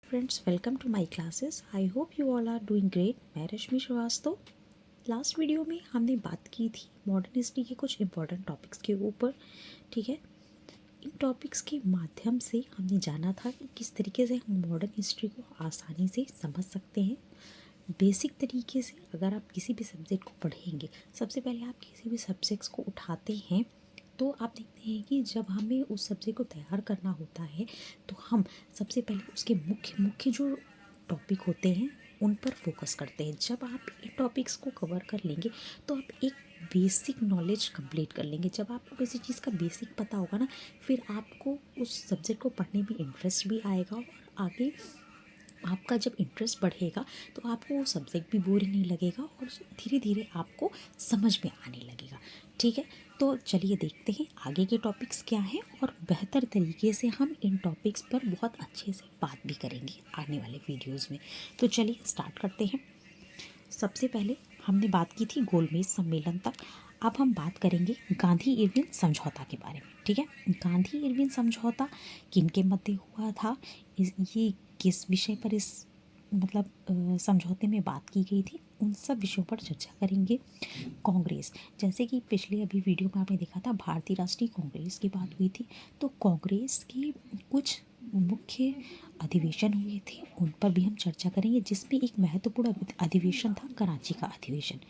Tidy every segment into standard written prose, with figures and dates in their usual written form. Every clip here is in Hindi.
Friends, welcome to my classes. I hope you all are doing great. मैं रश्मि श्रीवास्तव। लास्ट वीडियो में हमने बात की थी मॉडर्न हिस्ट्री के कुछ इम्पोर्टेंट टॉपिक्स के ऊपर। ठीक है, इन टॉपिक्स के माध्यम से हमने जाना था कि किस तरीके से हम मॉडर्न हिस्ट्री को आसानी से समझ सकते हैं। बेसिक तरीके से अगर आप किसी भी सब्जेक्ट को पढ़ेंगे, सबसे पहले आप किसी भी सब्जेक्ट्स को उठाते हैं तो आप देखते हैं कि जब हमें उस सब्जेक्ट को तैयार करना होता है तो हम सबसे पहले उसके मुख्य मुख्य जो टॉपिक होते हैं उन पर फोकस करते हैं। जब आप इन टॉपिक्स को कवर कर लेंगे तो आप एक बेसिक नॉलेज कंप्लीट कर लेंगे। जब आपको किसी चीज़ का बेसिक पता होगा ना, फिर आपको उस सब्जेक्ट को पढ़ने में इंटरेस्ट भी आएगा और आगे आपका जब इंटरेस्ट बढ़ेगा तो आपको वो सब्जेक्ट भी बोरिंग नहीं लगेगा और धीरे धीरे आपको समझ में आने लगेगा। ठीक है, तो चलिए देखते हैं आगे के टॉपिक्स क्या हैं और बेहतर तरीके से हम इन टॉपिक्स पर बहुत अच्छे से बात भी करेंगे आने वाले वीडियोस में। तो चलिए स्टार्ट करते हैं। सबसे पहले हमने बात की थी गोलमेज सम्मेलन तक। अब हम बात करेंगे गांधी इरविन समझौता के बारे में। ठीक है, गांधी इरविन समझौता किन के मध्य हुआ था, ये किस विषय पर इस समझौते में बात की गई थी, उन सब विषयों पर चर्चा करेंगे। कांग्रेस, जैसे कि पिछले अभी वीडियो में आपने देखा था भारतीय राष्ट्रीय कांग्रेस की बात हुई थी, तो कांग्रेस की कुछ मुख्य अधिवेशन हुए थे उन पर भी हम चर्चा करेंगे, जिसमें एक महत्वपूर्ण अधिवेशन था कराची का अधिवेशन,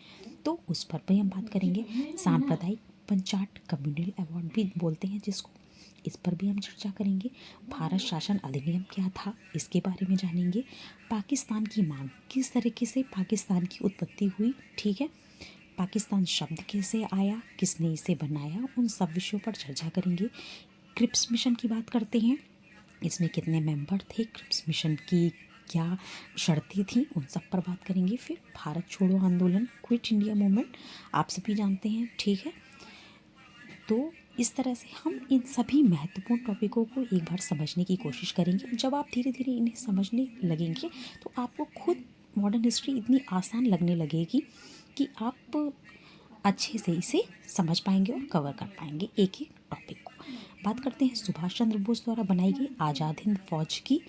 तो उस पर भी हम बात करेंगे। सांप्रदायिक पंचाट, कम्युनल अवार्ड भी बोलते हैं जिसको, इस पर भी हम चर्चा करेंगे। भारत शासन अधिनियम क्या था, इसके बारे में जानेंगे। पाकिस्तान की मांग, किस तरीके से पाकिस्तान की उत्पत्ति हुई। ठीक है, पाकिस्तान शब्द कैसे आया, किसने इसे बनाया, उन सब विषयों पर चर्चा करेंगे। क्रिप्स मिशन की बात करते हैं, इसमें कितने मेंबर थे, क्रिप्स मिशन की क्या शर्तें थी, उन सब पर बात करेंगे। फिर भारत छोड़ो आंदोलन, क्विट इंडिया मूवमेंट, आप सभी जानते हैं। ठीक है, तो इस तरह से हम इन सभी महत्वपूर्ण टॉपिकों को एक बार समझने की कोशिश करेंगे। जब आप धीरे धीरे इन्हें समझने लगेंगे तो आपको खुद मॉडर्न हिस्ट्री इतनी आसान लगने लगेगी कि आप अच्छे से इसे समझ पाएंगे और कवर कर पाएंगे एक एक टॉपिक को। बात करते हैं सुभाष चंद्र बोस द्वारा बनाई गई आज़ाद हिंद फौज की,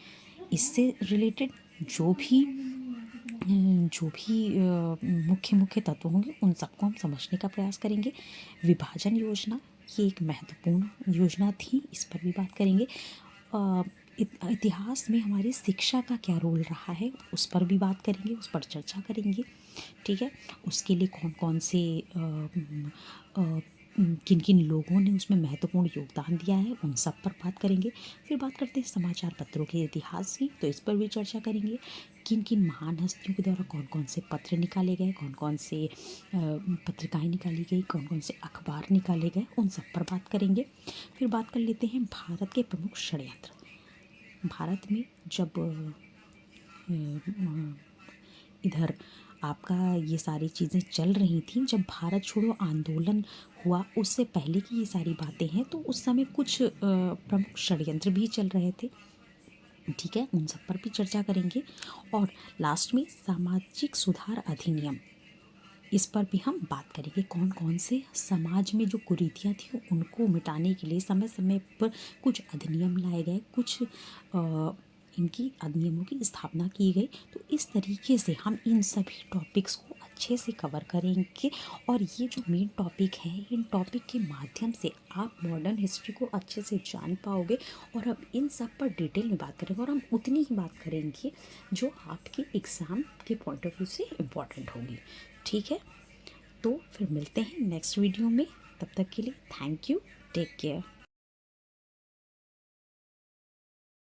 इससे रिलेटेड जो भी मुख्य मुख्य तत्व होंगे उन सबको हम समझने का प्रयास करेंगे। विभाजन योजना, ये एक महत्वपूर्ण योजना थी, इस पर भी बात करेंगे। इतिहास में हमारी शिक्षा का क्या रोल रहा है, उस पर भी बात करेंगे, उस पर चर्चा करेंगे। ठीक है, उसके लिए कौन कौन से किन किन लोगों ने उसमें महत्वपूर्ण योगदान दिया है, उन सब पर बात करेंगे। फिर बात करते हैं समाचार पत्रों के इतिहास की, तो इस पर भी चर्चा करेंगे। किन किन महान हस्तियों के द्वारा कौन कौन से पत्र निकाले गए, कौन कौन से पत्रिकाएं निकाली गई, कौन कौन से अखबार निकाले गए, उन सब पर बात करेंगे। फिर बात कर लेते हैं भारत के प्रमुख षड्यंत्र। भारत में जब इधर आपका ये सारी चीज़ें चल रही थी, जब भारत छोड़ो आंदोलन हुआ उससे पहले की ये सारी बातें हैं, तो उस समय कुछ प्रमुख षड्यंत्र भी चल रहे थे। ठीक है, उन सब पर भी चर्चा करेंगे। और लास्ट में सामाजिक सुधार अधिनियम, इस पर भी हम बात करेंगे। कौन कौन से समाज में जो कुरीतियाँ थी उनको मिटाने के लिए समय समय पर कुछ अधिनियम लाए गए, कुछ इनकी अधिनियमों की स्थापना की गई। तो इस तरीके से हम इन सभी टॉपिक्स को अच्छे से कवर करेंगे और ये जो मेन टॉपिक है, इन टॉपिक के माध्यम से आप मॉडर्न हिस्ट्री को अच्छे से जान पाओगे और अब इन सब पर डिटेल में बात करेंगे और हम उतनी ही बात करेंगे जो आपके एग्ज़ाम के पॉइंट ऑफ व्यू से इम्पॉर्टेंट होगी। ठीक है, तो फिर मिलते हैं नेक्स्ट वीडियो में, तब तक के लिए थैंक यू, टेक केयर।